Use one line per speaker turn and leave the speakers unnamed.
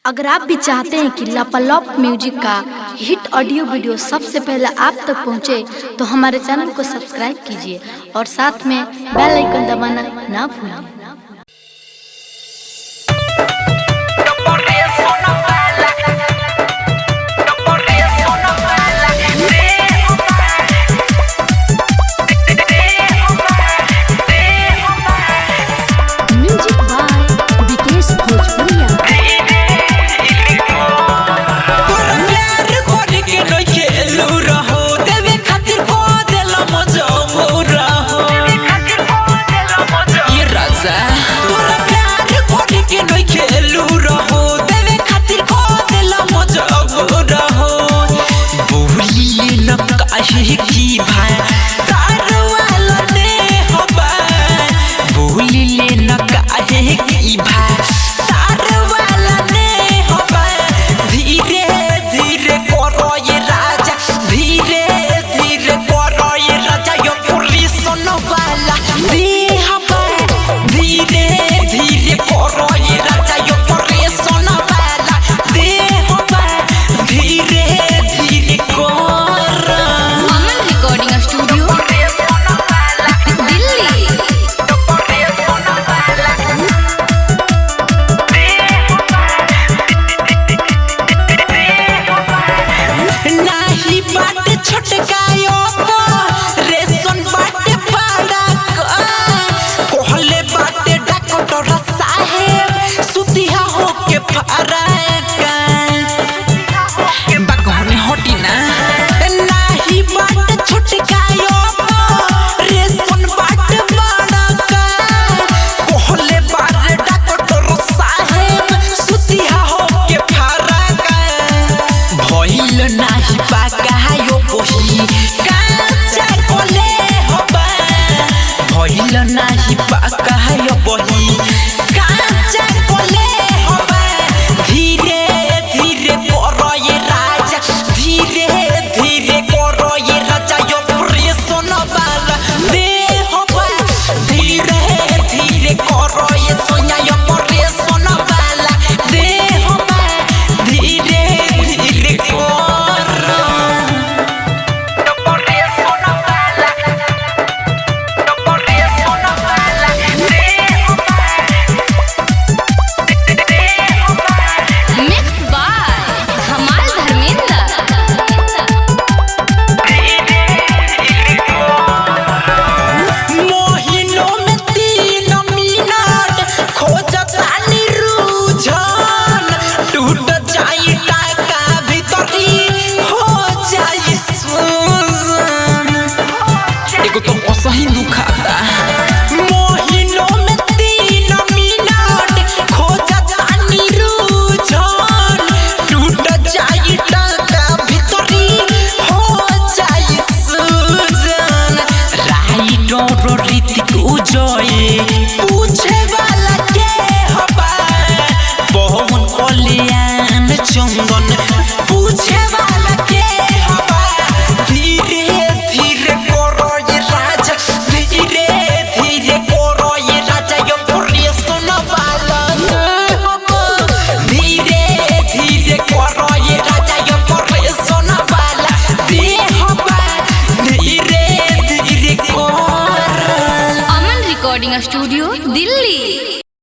अगर आप भी चाहते हैं कि लापालॉप म्यूजिक का हिट ऑडियो वीडियो सबसे पहले आप तक पहुंचे, तो हमारे चैनल को सब्सक्राइब कीजिए और साथ में बेल आइकन दबाना ना भूलें।
सही दुखाता मोहिनो में 3 मिनट खोजता निरूझन टूट जाई टाका भीतरी हो जाई सूजन राइडर ऋतिक उजय पूछे वाला के हबा बहुन कल्याण चंदन